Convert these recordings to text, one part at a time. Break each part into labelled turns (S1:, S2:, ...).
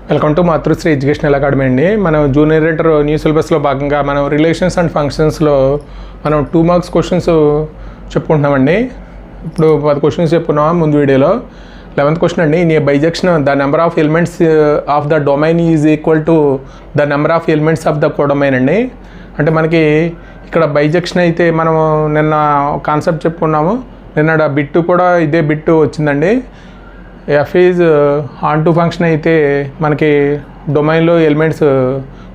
S1: Welcome to Matrusri educational academy అండి. మనం junior inter new సిలబస్లో భాగంగా మనం రిలేషన్స్ అండ్ ఫంక్షన్స్లో మనం 2 మార్క్స్ క్వశ్చన్స్ చెప్పుకుంటున్నామండి. ఇప్పుడు 10 క్వశ్చన్స్ చెప్పుకున్నాం ముందు వీడియోలో. 11th క్వశ్చన్ అండి, in a bijection the number of elements of the domain is equal to the number of elements of the codomain అండి. అంటే మనకి ఇక్కడ బైజెక్షన్ అయితే మనం నిన్న కాన్సెప్ట్ చెప్పుకున్నాము. నిన్న బిట్టు కూడా ఇదే బిట్టు వచ్చిందండి. F is onto function అయితే మనకి డొమైన్లో ఎలిమెంట్స్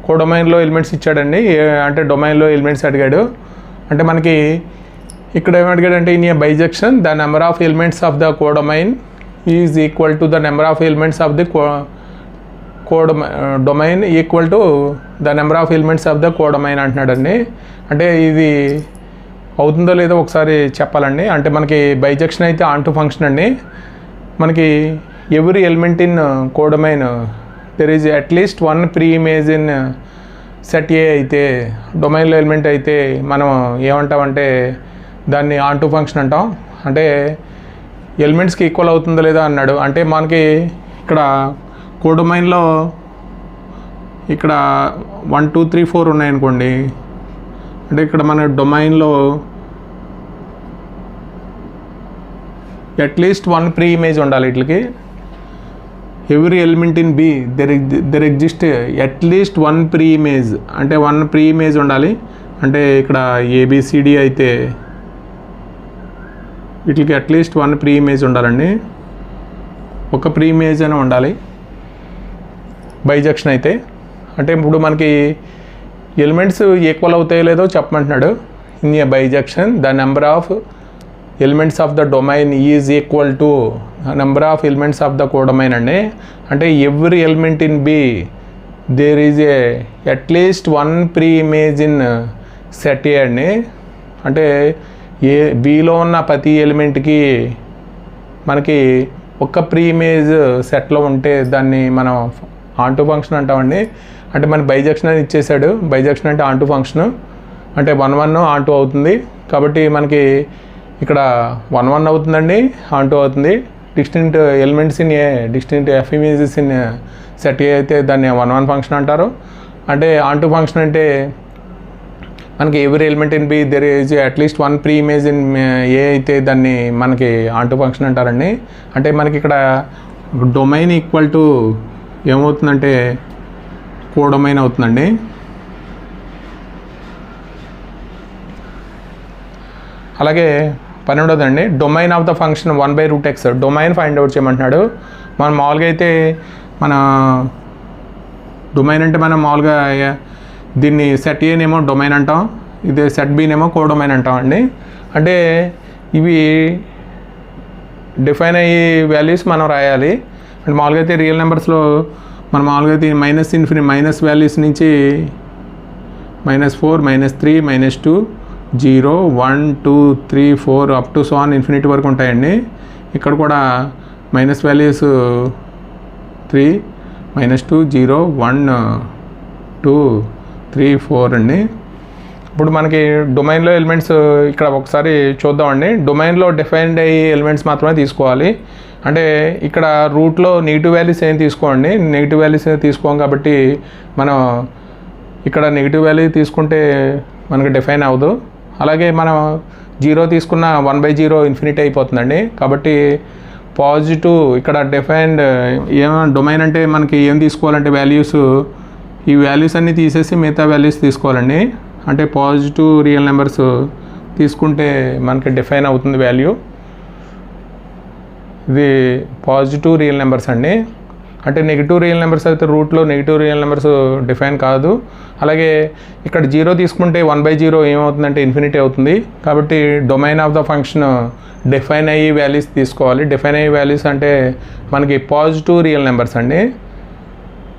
S1: కోడొమైన్లో ఎలిమెంట్స్ ఇచ్చాడండి. అంటే డొమైన్లో ఎలిమెంట్స్ అడిగాడు. అంటే మనకి ఇక్కడ ఏమడిగాడంటే in a bijection the number of elements of the codomain is equal to the number of elements of the domain equal to the number of elements of the codomain అంటున్నాడండి. అంటే ఇది అవుతుందో లేదో ఒకసారి చెప్పాలండి. అంటే మనకి బైజెక్షన్ అయితే ఆన్ టు ఫంక్షన్ అండి. మనకి every element in codomain there is at least 1 pre image in set A అయితే డొమైన్లో ఎలిమెంట్ అయితే మనం ఏమంటామంటే దాన్ని ఆన్ టు ఫంక్షన్ అంటాం. అంటే ఎలిమెంట్స్కి ఈక్వల్ అవుతుందో లేదో అన్నాడు. అంటే మనకి ఇక్కడ కోడొమైన్లో ఇక్కడ 1 2 3 4 ఉన్నాయనుకోండి. అంటే ఇక్కడ మన డొమైన్లో అట్లీస్ట్ 1 ప్రీ ఇమేజ్ ఉండాలి. వీటికి every element in B there exist at least 1 pre image, అంటే 1 ప్రీ ఇమేజ్ ఉండాలి. అంటే ఇక్కడ ఏబిసిడి అయితే వీటికి అట్లీస్ట్ 1 ప్రీ ఇమేజ్ ఉండాలండి. ఒక ప్రీ ఇమేజ్ అని ఉండాలి బైజెక్షన్ అయితే. అంటే ఇప్పుడు మనకి ఎలిమెంట్స్ ఈక్వల్ అవుతాయో లేదో చెప్పమంటున్నాడు. In a bijection the number of elements of the domain is equal to number of elements of the codomain అండి. అంటే every element in B there is a at least 1 pre image in set A అండి. అంటే below ఉన్న ప్రతి ఎలిమెంట్కి మనకి ఒక pre image సెట్లో ఉంటే దాన్ని మనం ఆన్ టు ఫంక్షన్ అంటామండి. అంటే మన బైజెక్షన్ అని ఇచ్చేసాడు. బైజెక్షన్ అంటే ఆన్ టు ఫంక్షన్, అంటే 1 1 ఆన్ టు అవుతుంది. కాబట్టి మనకి ఇక్కడ 1 1 అవుతుందండి, ఆన్ టు అవుతుంది. Distinct elements in A distinct f images in set A అయితే దాన్ని 1 1 ఫంక్షన్ అంటారు. అంటే ఆన్ టు ఫంక్షన్ అంటే మనకి every element in B there is at least 1 pre image in A అయితే దాన్ని మనకి ఆన్ టు ఫంక్షన్ అంటారండి. అంటే మనకి ఇక్కడ డొమైన్ ఈక్వల్ టు ఏమవుతుందంటే కోడొమైన్ అవుతుందండి. అలాగే 12వ అండి, domain of the function 1/√x domain find out చేయమంటున్నాడు. మనం మామూలుగా అయితే మన డొమైన్ అంటే మనం మామూలుగా దీన్ని సెట్ ఏనేమో డొమైన్ అంటాం, ఇది సెట్ బీనేమో కోడొమైన్ అంటాం అండి. అంటే ఇవి డిఫైన్ అయ్యే వాల్యూస్ మనం రాయాలి. అంటే మామూలుగా అయితే రియల్ నెంబర్స్లో మనం మామూలుగా అయితే మైనస్ వాల్యూస్ నుంచి -4 -3 -2 0 1 2 3 4 up to so on infinity వరకు ఉంటాయండి. ఇక్కడ కూడా మైనస్ వాల్యూస్ 3 -2 0 1 2 3 4 అండి. ఇప్పుడు మనకి డొమైన్లో ఎలిమెంట్స్ ఇక్కడ ఒకసారి చూద్దామండి. డొమైన్లో డిఫైన్డ్ అయ్యే ఎలిమెంట్స్ మాత్రమే తీసుకోవాలి. అంటే ఇక్కడ రూట్లో నెగిటివ్ వాల్యూస్ ఏం తీసుకోండి, నెగిటివ్ వాల్యూస్ ఏం తీసుకోం. కాబట్టి మనం ఇక్కడ నెగిటివ్ వాల్యూ తీసుకుంటే మనకి డిఫైన్ అవ్వదు. అలాగే మనం 0 తీసుకున్న 1/0 ఇన్ఫినిటీ అయిపోతుందండి. కాబట్టి పాజిటివ్ ఇక్కడ డిఫైన్డ్ ఏమైనా డొమైన్ అంటే మనకి ఏం తీసుకోవాలంటే వాల్యూస్, ఈ వాల్యూస్ అన్నీ తీసేసి మిగతా వాల్యూస్ తీసుకోవాలండి. అంటే పాజిటివ్ రియల్ నెంబర్స్ తీసుకుంటే మనకి డిఫైన్ అవుతుంది వాల్యూ. ఇది పాజిటివ్ రియల్ నెంబర్స్ అండి. అంటే నెగిటివ్ రియల్ నెంబర్స్ అయితే రూట్లో నెగిటివ్ రియల్ నెంబర్స్ డిఫైన్ కాదు. అలాగే ఇక్కడ 0 తీసుకుంటే 1/0 ఏమవుతుందంటే ఇన్ఫినిటీ అవుతుంది. కాబట్టి domain of the function define అయ్యే వాల్యూస్ తీసుకోవాలి. డిఫైన్ అయ్యే వాల్యూస్ అంటే మనకి పాజిటివ్ రియల్ నెంబర్స్ అండి,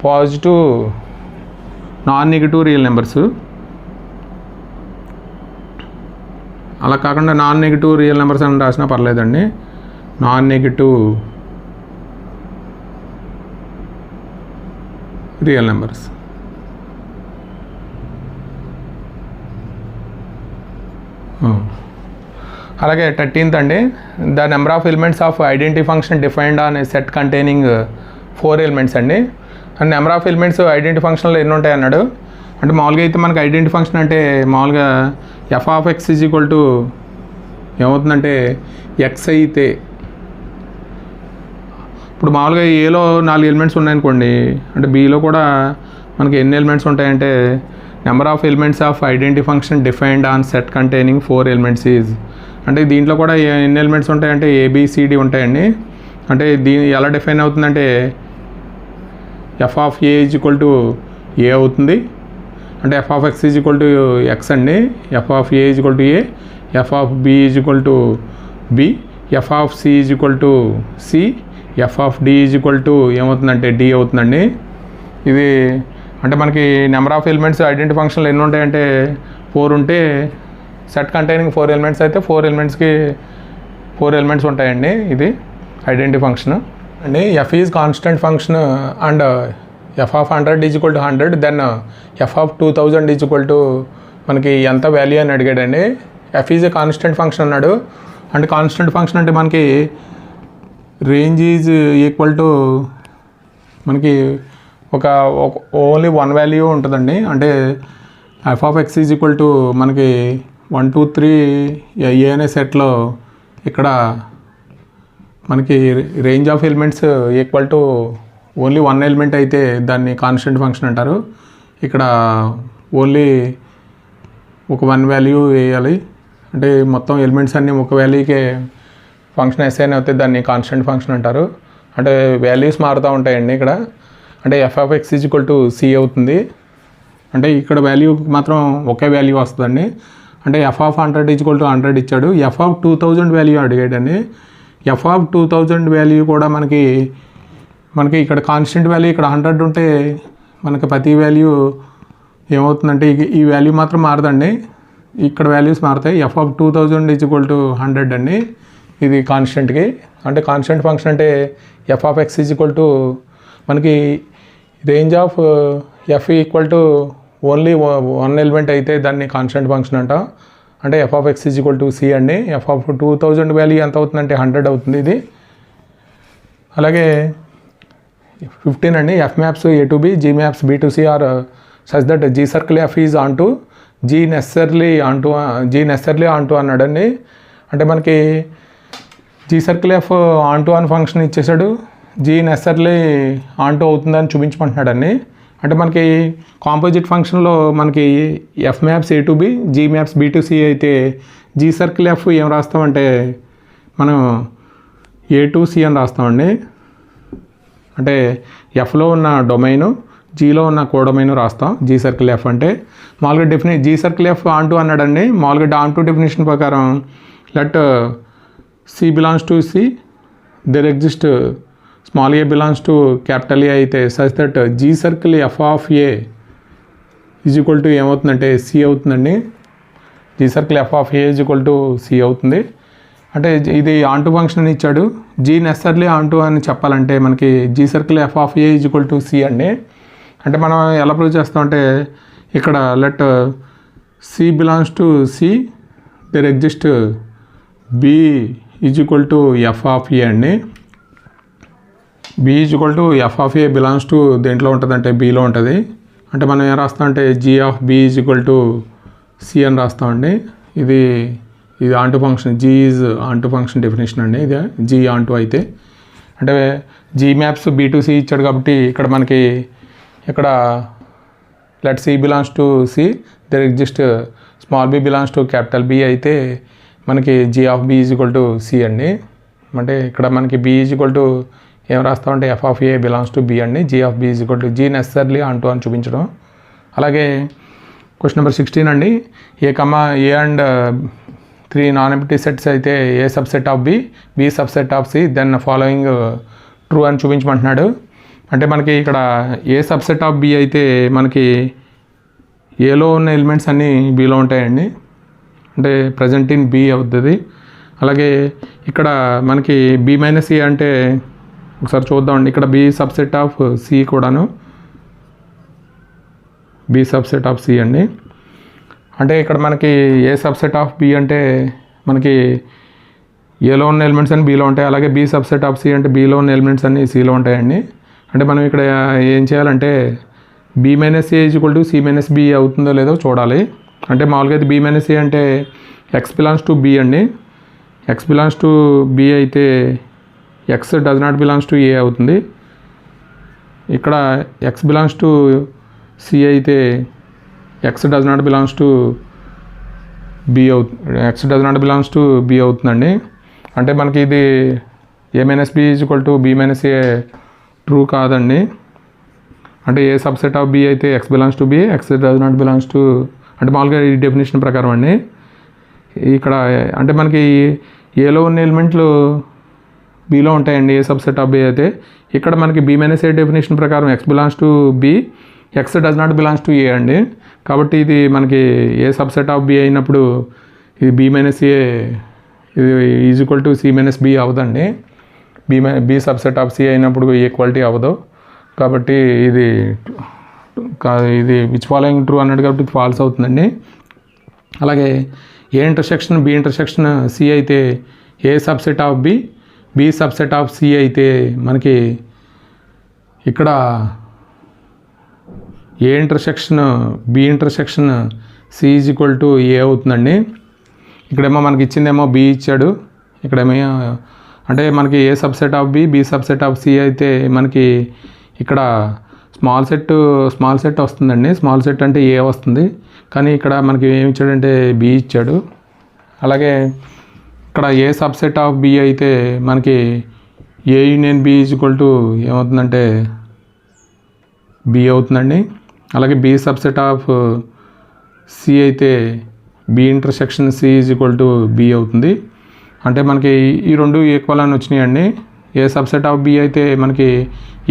S1: positive non negative real numbers. అలా కాకుండా నాన్ నెగిటివ్ రియల్ నెంబర్స్ అని రాసినా పర్లేదండి. Non negative real numbers. అలాగే 13th అండి, the number of elements of identity function defined on a set containing 4 elements అండి. And number of elements identity ఫంక్షన్లో ఎన్ని ఉంటాయి అన్నాడు. అంటే మామూలుగా అయితే మనకి ఐడెంటిటీ ఫంక్షన్ అంటే మామూలుగా F of X is equal to ఏమవుతుందంటే ఎక్స్ అయితే ఇప్పుడు మామూలుగా ఏలో 4 ఎలిమెంట్స్ ఉన్నాయనుకోండి, అంటే బీలో కూడా మనకి ఎన్ని ఎలిమెంట్స్ ఉంటాయంటే number of elements of identity function defined on set containing 4 elements is. అంటే దీంట్లో కూడా ఎన్ని ఎలిమెంట్స్ ఉంటాయంటే ఏబిసిడి ఉంటాయండి. అంటే దీని ఎలా డిఫైన్ అవుతుందంటే F of A is equal to A అవుతుంది, అంటే F of X is equal to X అండి, F of A is equal to A, F of B is equal to B, F of C is equal to C, F of D is equal to ఏమవుతుందంటే D అవుతుందండి. ఇది అంటే మనకి number of elements identity ఫంక్షన్లు ఎన్ని ఉంటాయంటే 4 ఉంటే set containing 4 elements అయితే 4 ఎలిమెంట్స్కి 4 ఎలిమెంట్స్ ఉంటాయండి. ఇది ఐడెంటిటీ ఫంక్షన్ అండి. F is constant function and F of 100 is equal to 100, then F of 2000 is equal to మనకి ఎంత వాల్యూ అని అడిగాడండి. F is a constant function అన్నాడు. అంటే కాన్స్టెంట్ ఫంక్షన్ అంటే మనకి రేంజ్ ఈజ్ ఈక్వల్ టు మనకి ఒక ఓన్లీ 1 వాల్యూ ఉంటుందండి. అంటే F of X is equal to మనకి 1 2 3 ఏ అనే సెట్లో ఇక్కడ మనకి range of elements equal to only 1 element అయితే దాన్ని కాన్స్టెంట్ ఫంక్షన్ అంటారు. ఇక్కడ ఓన్లీ ఒక 1 వాల్యూ వేయాలి, అంటే మొత్తం ఎలిమెంట్స్ అన్నీ ఒక వాల్యూకే ఫంక్షన్ అసైన్ అవుతే దాన్ని కాన్స్టెంట్ ఫంక్షన్ అంటారు. అంటే వాల్యూస్ మారుతూ ఉంటాయండి ఇక్కడ. అంటే F of X is equal to C అవుతుంది, అంటే ఇక్కడ వాల్యూ మాత్రం ఒకే వాల్యూ వస్తుందండి. అంటే F of 100 is equal to 100 ఇచ్చాడు, ఎఫ్ ఆఫ్ 2000 వాల్యూ అడిగాడండి. ఎఫ్ ఆఫ్ 2000 వాల్యూ కూడా మనకి ఇక్కడ కాన్స్టెంట్ వాల్యూ ఇక్కడ 100 ఉంటే మనకి ప్రతి వాల్యూ ఏమవుతుందంటే ఈ వాల్యూ మాత్రం మారదండి, ఇక్కడ వాల్యూస్ మారుతాయి. F of 2000 is equal to 100 అండి, ఇది కాన్స్టెంట్కి. అంటే కాన్స్టెంట్ ఫంక్షన్ అంటే F of X is equal to మనకి range of F equal to only 1 element అయితే దాన్ని కాన్స్టెంట్ ఫంక్షన్ అంటాం. అంటే F of X is equal to C అండి. ఎఫ్ ఆఫ్ 2000 వాల్యూ ఎంత అవుతుందంటే 100 అవుతుంది ఇది. అలాగే 15 అండి. F maps A to B, G maps B to C are such that G circle F is onto G necessarily onto అన్నాడండి. అంటే మనకి G circle F onto అని ఫంక్షన్ ఇచ్చేసాడు, జీ నెసర్లీ ఆన్ టు అవుతుందని చూపించమంటున్నాడండి. అంటే మనకి composite ఫంక్షన్లో మనకి F maps A to B, G maps B to C అయితే జీ సర్కిల్ ఎఫ్ ఏం రాస్తామంటే మనం ఏ టు సి అని రాస్తామండి. అంటే ఎఫ్లో ఉన్న డొమైను, జీలో ఉన్న కోడొమైన్ రాస్తాం జీ సర్కిల్ ఎఫ్ అంటే. మామూలుగా G circle F onto అన్నాడండి. మామూలుగా ఆన్ టు డెఫినేషన్ ప్రకారం let C belongs to C, there exist small A belongs to capital A అయితే such that G circle F of A is equal to ఏమవుతుందంటే C అవుతుందండి. G circle F of A is equal to C అవుతుంది. అంటే ఇది onto function అని ఇచ్చాడు. G necessarily onto అని చెప్పాలంటే మనకి G circle F of A is equal to C అండి. అంటే మనం ఎలా ప్రూవ్ చేస్తామంటే ఇక్కడ let C belongs to C, there exist B is equal to F of A అండి. B is equal to F of A belongs to దేంట్లో ఉంటుంది అంటే బీలో ఉంటుంది. అంటే మనం ఏం రాస్తామంటే G of B is equal to C అని రాస్తామండి. ఇది onto function, G is onto function definition అండి. ఇది జీ ఆన్ టు అయితే అంటే G maps B to C ఇచ్చాడు కాబట్టి ఇక్కడ మనకి ఇక్కడ let C belongs to C, there exist small B belongs to capital B అయితే మనకి G of B is equal to C అండి. అంటే ఇక్కడ మనకి బి ఈజ్ ఈక్వల్ టు ఏం రాస్తామంటే F of A belongs to B అండి. G of B is equal to G necessarily onto అని చూపించడం. అలాగే క్వశ్చన్ నెంబర్ 16 అండి. A and 3 non empty sets అయితే A subset of B, B subset of C, then following true అని చూపించమంటున్నాడు. అంటే మనకి ఇక్కడ ఏ సబ్సెట్ ఆఫ్ బి అయితే మనకి ఏలో ఉన్న ఎలిమెంట్స్ అన్నీ బిలో ఉంటాయండి. అంటే ప్రజెంట్ ఇన్ బి అవుతుంది. అలాగే ఇక్కడ మనకి బి మైనస్ ఏ అంటే ఒకసారి చూద్దామండి. ఇక్కడ బి సబ్సెట్ ఆఫ్ సి కూడాను బి సబ్సెట్ ఆఫ్ సి అండి. అంటే ఇక్కడ మనకి ఏ సబ్సెట్ ఆఫ్ బి అంటే మనకి ఏలో ఉన్న ఎలిమెంట్స్ అన్ని బీలో ఉంటాయి. అలాగే బి సబ్సెట్ ఆఫ్ సి అంటే బీలో ఉన్న ఎలిమెంట్స్ అన్ని సిలో ఉంటాయండి. అంటే మనం ఇక్కడ ఏం చేయాలంటే B minus A is equal to C minus B అవుతుందో లేదో చూడాలి. అంటే మామూలుగా అయితే బి మైనస్ ఏ అంటే ఎక్స్ బిలాంగ్స్ టు బి అండి. ఎక్స్ బిలాంగ్స్ టు బి అయితే X does not belongs to A అవుతుంది. ఇక్కడ ఎక్స్ బిలాంగ్స్ టు సి అయితే X does not belongs to B X does not belongs to B అవుతుందండి. అంటే మనకి ఇది A minus B is equal to B minus A true కాదండి. అంటే A subset of B అయితే X belongs to B, X does not belongs to, అంటే మామూలుగా ఈ డెఫినేషన్ ప్రకారం అండి. ఇక్కడ అంటే మనకి ఏలో ఉన్న ఎలిమెంట్లు బీలో ఉంటాయండి, ఏ సబ్సెట్ ఆఫ్ బి అయితే. ఇక్కడ మనకి బి మైనస్ ఏ డెఫినేషన్ ప్రకారం X belongs to B, X does not belongs to A అండి. కాబట్టి ఇది మనకి ఏ సబ్సెట్ ఆఫ్ బి అయినప్పుడు ఇది బి మైనస్ ఏ ఇది is equal to C minus B అవ్వదండి. బి సబ్సెట్ ఆఫ్ సి అయినప్పుడు ఈక్వాలిటీ అవ్వదు. కాబట్టి ఇది విచ్ ఫాలోయింగ్ ట్రూ అన్నాడు కాబట్టి ఇది ఫాల్స్ అవుతుందండి. అలాగే A intersection B intersection C అయితే A subset of B, B subset of C అయితే మనకి ఇక్కడ A intersection B intersection C is equal to A అవుతుందండి. ఇక్కడేమో మనకి ఇచ్చిందేమో బి ఇచ్చాడు, ఇక్కడేమో అంటే మనకి A subset of B, B subset of C అయితే మనకి ఇక్కడ స్మాల్ సెట్ వస్తుందండి. స్మాల్ సెట్ అంటే ఏ వస్తుంది, కానీ ఇక్కడ మనకి ఏమి ఇచ్చాడంటే బి ఇచ్చాడు. అలాగే ఇక్కడ ఏ సబ్సెట్ ఆఫ్ బి అయితే మనకి A union B is equal to ఏమవుతుందంటే బి అవుతుందండి. అలాగే బి సబ్సెట్ ఆఫ్ సి అయితే B intersection C is equal to B అవుతుంది. అంటే మనకి ఈ రెండు ఈక్వల్ అని వచ్చినాయండి. ఏ సబ్సెట్ ఆఫ్ బి అయితే మనకి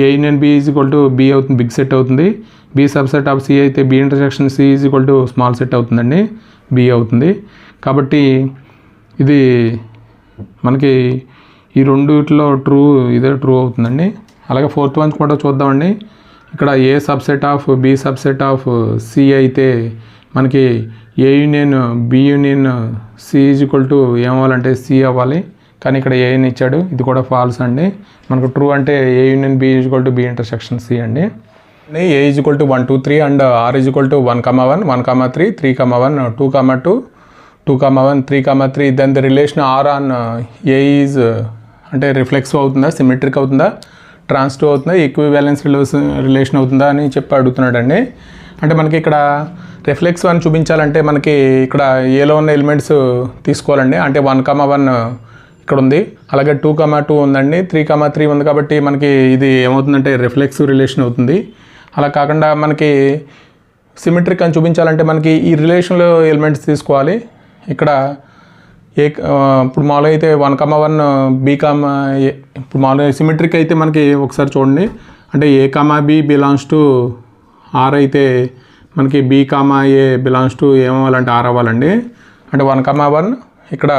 S1: A union B is equal to B అవుతుంది, బిగ్ సెట్ అవుతుంది. బి సబ్సెట్ ఆఫ్ సి అయితే B intersection C is equal to small set అవుతుందండి, బి అవుతుంది. కాబట్టి ఇది మనకి ఈ రెండిట్లో ట్రూ, ఇదే ట్రూ అవుతుందండి. అలాగే ఫోర్త్ వన్ కూడా చూద్దామండి. ఇక్కడ A subset of B subset of C అయితే మనకి A union B union C is equal to ఏమవ్వాలంటే సి అవ్వాలి, కానీ ఇక్కడ ఏని ఇచ్చాడు, ఇది కూడా ఫాల్స్ అండి. మనకు ట్రూ అంటే A union B is equal to B intersection C అండి. A is equal to 1 2 3 and R is equal to 1 1 1 3 3 1 2 2 2 1 3 3. Then the relation R on A is అంటే రిఫ్లెక్సివ్ అవుతుందా, సిమెట్రిక్ అవుతుందా, ట్రాన్సిటివ్ అవుతుందా, ఈక్వివాలెన్స్ రిలేషన్ అవుతుందా అని చెప్పి అడుగుతున్నాడు అండి. అంటే మనకి ఇక్కడ రిఫ్లెక్సివ్ అని చూపించాలంటే మనకి ఇక్కడ ఏలో ఉన్న ఎలిమెంట్స్ తీసుకోవాలండి. అంటే 1 1 ఇక్కడ ఉంది, అలాగే 2 2 ఉందండి, 3 3 ఉంది. కాబట్టి మనకి ఇది ఏమవుతుందంటే రిఫ్లెక్సివ్ రిలేషన్ అవుతుంది. అలా కాకుండా మనకి సిమెట్రిక్ అని చూపించాలంటే మనకి ఈ రిలేషన్లో ఎలిమెంట్స్ తీసుకోవాలి. ఇక్కడ ఇప్పుడు మామూలుగా అయితే 1 1 బి కామా ఏ, ఇప్పుడు మామూలుగా సిమెట్రిక్ అయితే మనకి ఒకసారి చూడండి. అంటే A comma B belongs to R అయితే మనకి B comma A belongs to ఏమవ్వాలంటే ఆర్ అవ్వాలండి. అంటే 1 1 ఇక్కడ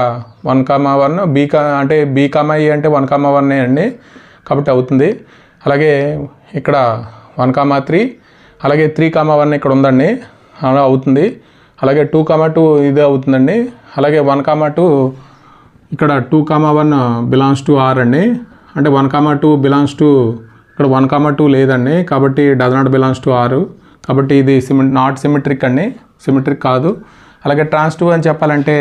S1: 1 1 బి అంటే బి కామా ఏ అంటే 1 1 అండి, కాబట్టి అవుతుంది. అలాగే ఇక్కడ 1 3, అలాగే 3 1 ఇక్కడ ఉందండి, అలా అవుతుంది. అలాగే 2 2 ఇదే అవుతుందండి. అలాగే 1 2 ఇక్కడ 2 1 బిలాంగ్స్ టు ఆర్ అండి. అంటే 1 2 బిలాంగ్స్ టు ఇక్కడ 1 2 లేదండి, కాబట్టి does not belongs to R. కాబట్టి ఇది నాట్ సిమెట్రిక్ అండి, సిమెట్రిక్ కాదు. అలాగే ట్రాన్సిటివ్ అని చెప్పాలంటే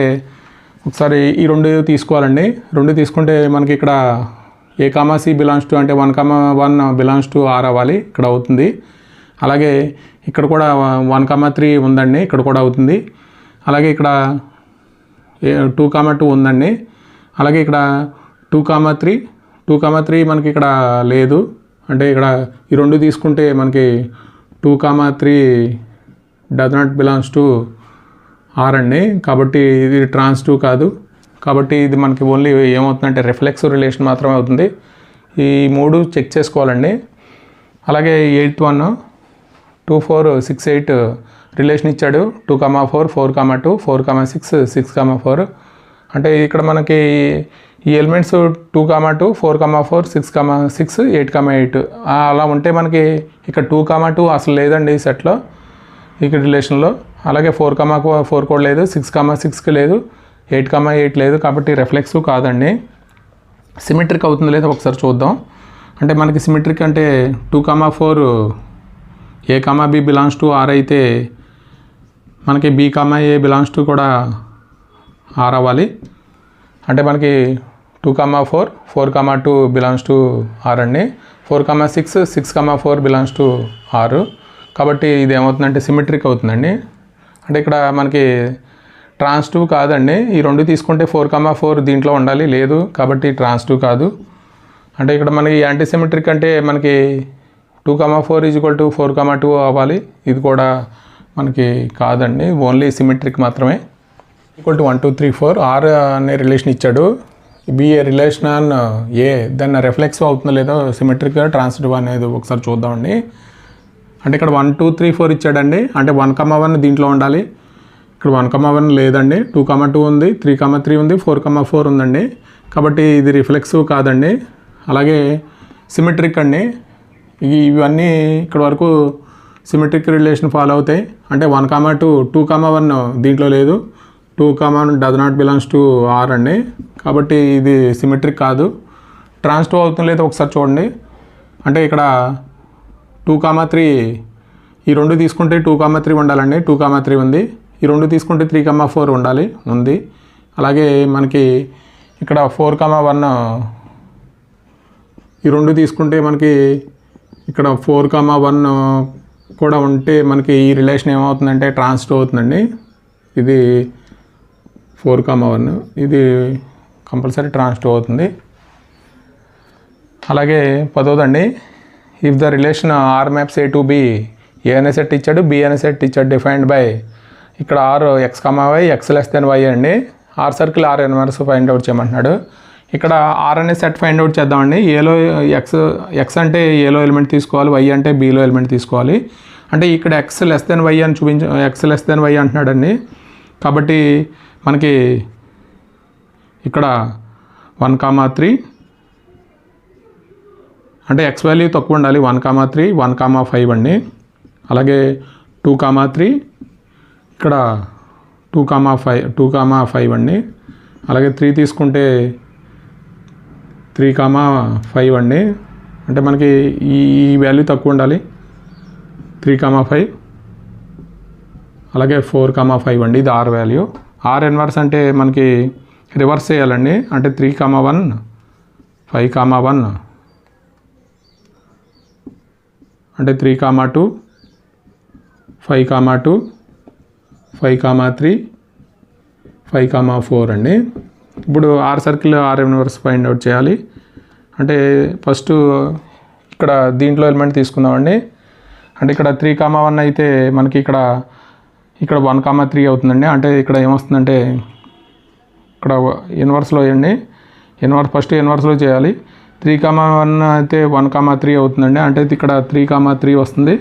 S1: ఒకసారి ఈ రెండు తీసుకోవాలండి. రెండు తీసుకుంటే మనకి ఇక్కడ ఏ కామా సి బిలాంగ్స్ టు అంటే 1 1 బిలాంగ్స్ టు ఆర్ అవ్వాలి, ఇక్కడ అవుతుంది. అలాగే ఇక్కడ కూడా 1 3 ఉందండి, ఇక్కడ కూడా అవుతుంది. అలాగే ఇక్కడ 2 2 ఉందండి. అలాగే ఇక్కడ 2 3 మనకి ఇక్కడ లేదు. అంటే ఇక్కడ ఈ రెండు తీసుకుంటే మనకి 2 3 does not belongs to R అండి. కాబట్టి ఇది ట్రాన్సిటివ్ కాదు. కాబట్టి ఇది మనకి ఓన్లీ ఏమవుతుందంటే రిఫ్లెక్సివ్ రిలేషన్ మాత్రమే అవుతుంది. ఈ మూడు చెక్ చేసుకోవాలండి. అలాగే 8th 1 2 4 6 8 రిలేషన్ ఇచ్చాడు. 2 4 4 2 4 6 6 4. అంటే ఇక్కడ మనకి ఈ ఎలిమెంట్స్ 2 2 4 4 6 6 8 8 అలా ఉంటే మనకి ఇక్కడ 2 2 అసలు లేదండి ఈ సెట్లో, ఇక్కడ రిలేషన్లో. అలాగే 4 4 కూడా లేదు, 6 6 లేదు, 8 8 లేదు. కాబట్టి రిఫ్లెక్సివ్ కాదండి. సిమెట్రిక్ అవుతుందో లేదో ఒకసారి చూద్దాం. అంటే మనకి సిమెట్రిక్ అంటే 2, 4 A, B belongs to R అయితే మనకి B, A బిలాంగ్స్ టు కూడా R అవ్వాలి. అంటే మనకి 2, 4, 4, 2 బిలాంగ్స్ టు R అండి. 4, 6, 6, 4 బిలాంగ్స్ టు R. కాబట్టి ఇది ఏమవుతుందంటే సిమెట్రిక్ అవుతుందండి. అంటే ఇక్కడ మనకి ట్రాన్సిటివ్ కాదండి. ఈ రెండు తీసుకుంటే 4, 4 దీంట్లో ఉండాలి, లేదు కాబట్టి ట్రాన్సిటివ్ కాదు. అంటే ఇక్కడ మనకి యాంటీసిమెట్రిక్ అంటే మనకి 2, 4 = 4, 2 అవ్వాలి. ఇది కూడా మనకి కాదండి, ఓన్లీ సిమెట్రిక్ మాత్రమే. = 1, 2, 3, 4 R అనే రిలేషన్ ఇచ్చాడు. Be a relation on A, దాన్ని రిఫ్లెక్స్ అవుతుందో లేదో సిమెట్రిక్ ట్రాన్సిటివ్ అనేది ఒకసారి చూద్దామండి. అంటే ఇక్కడ 1, 2, 3, 4 ఇచ్చాడండి. అంటే 1, 1 దీంట్లో ఉండాలి. ఇక్కడ 1, 1 లేదండి. 2, 2 ఉంది, 3, 3 ఉంది, 4, 4 ఉందండి. కాబట్టి ఇది రిఫ్లెక్సివ్ కాదండి. అలాగే సిమెట్రిక్ అండి. ఇవన్నీ ఇక్కడ వరకు సిమెట్రిక్ రిలేషన్ ఫాలో అవుతాయి. అంటే 1, 2, 2, 1 దీంట్లో లేదు. 2, 1 does not belongs to R అండి. కాబట్టి ఇది సిమెట్రిక్ కాదు. ట్రాన్సిటివ్ అవుతుంది లేదో ఒకసారి చూడండి. అంటే ఇక్కడ 2, 3 ఈ రెండు తీసుకుంటే 2, 3 ఉండాలండి. 2, 3 ఉంది. ఈ రెండు తీసుకుంటే 3, 4 ఉంది. అలాగే మనకి ఇక్కడ 4, 1 ఈ రెండు తీసుకుంటే మనకి ఇక్కడ 4, 1 కూడా ఉంటే మనకి ఈ రిలేషన్ ఏమవుతుందంటే ట్రాన్సిటివ్ అవుతుందండి. ఇది 4, 1 ఇది కంపల్సరీ ట్రాన్సిటివ్ అవుతుంది. అలాగే 10వదండి. ఇఫ్ ద రిలేషన్ R మ్యాప్స్ A to B, ఏ అనే సెట్ ఇచ్చాడు, B అనే సెట్ ఇచ్చాడు, డిఫైన్డ్ బై ఇక్కడ R X, Y, X y అండి. R circle R inverse find out చేయమంటున్నాడు. ఇక్కడ R అనే సెట్ ఫైండ్ అవుట్ చేద్దామండి. ఏలో X అంటే ఏలో ఎలిమెంట్ తీసుకోవాలి, Y అంటే Bలో ఎలిమెంట్ తీసుకోవాలి. అంటే ఇక్కడ X y అని X y అంటున్నాడండి. కాబట్టి మనకి ఇక్కడ 1, 3 అంటే X వాల్యూ తక్కువ ఉండాలి. 1, 3, 1, 5 అండి. అలాగే 2, 3 ఇక్కడ 2, 5 అండి. అలాగే 3 తీసుకుంటే 3, 5 అండి. అంటే మనకి ఈ వాల్యూ తక్కువ ఉండాలి. 3, 5 అలాగే 4, 5 అండి. ఇది R వాల్యూ. R ఇన్వర్స్ అంటే మనకి రివర్స్ చేయాలండి. అంటే 3, 1 5, 1 అంటే 3, 2 5, 2 5, 3 5, 4 అండి. ఇప్పుడు R circle R inverse find out చేయాలి. అంటే ఫస్ట్ ఇక్కడ దీంట్లో ఎలిమెంట్ తీసుకుందామండి. అంటే ఇక్కడ 3, 1 అయితే మనకి ఇక్కడ 1, 3 అవుతుందండి. అంటే ఇక్కడ ఏమొస్తుందంటే ఇక్కడ ఇన్వర్స్లో వేయండి. ఫస్ట్ ఇన్వర్స్లో చేయాలి. 3, 1 అయితే 1, 3 అవుతుందండి. అంటే ఇక్కడ 3, 3 వస్తుంది.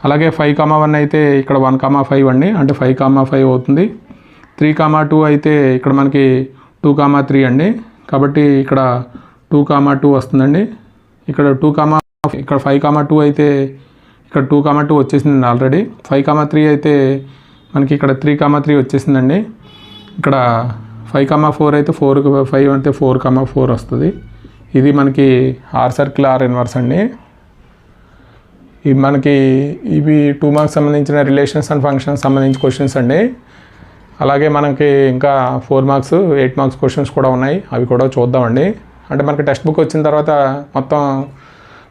S1: అలాగే 5, 1 అయితే ఇక్కడ 1, 5 అండి. అంటే 5, 5 అవుతుంది. 3, 2 అయితే ఇక్కడ మనకి 2, 3 అండి. కాబట్టి ఇక్కడ 2, 2 వస్తుందండి. ఇక్కడ 2, ఇక్కడ 5, 2 అయితే ఇక్కడ 2, 2 వచ్చేసిందండి ఆల్రెడీ. 5, 3 అయితే మనకి ఇక్కడ 3, 3 వచ్చేసిందండి. ఇక్కడ 5, 4 అయితే 4, 5 అంటే 4, 4 వస్తుంది. ఇది మనకి R సర్కిల్ R ఇన్వర్స్ అండి. ఇవి మనకి 2 మార్క్స్ సంబంధించిన రిలేషన్స్ అండ్ ఫంక్షన్స్ సంబంధించిన క్వశ్చన్స్ అండి. అలాగే మనకి ఇంకా 4 మార్క్స్ 8 మార్క్స్ క్వశ్చన్స్ కూడా ఉన్నాయి. అవి కూడా చూద్దామండి. అంటే మనకి టెక్స్ట్ బుక్ వచ్చిన తర్వాత మొత్తం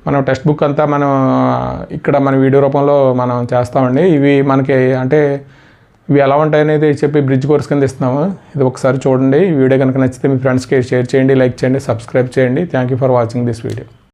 S1: మనం టెక్స్ట్ బుక్ అంతా మనం ఇక్కడ మన వీడియో రూపంలో మనం చేస్తామండి. ఇవి మనకి అంటే ఇవి ఎలా ఉంటాయి అనేది చెప్పి బ్రిడ్జ్ కోర్స్ కింద ఇస్తున్నాము. ఇది ఒకసారి చూడండి. ఈ వీడియో కనుక నచ్చితే మీ ఫ్రెండ్స్కి షేర్ చేయండి, లైక్ చేయండి, సబ్స్క్రైబ్ చేయండి. Thank you for watching this video.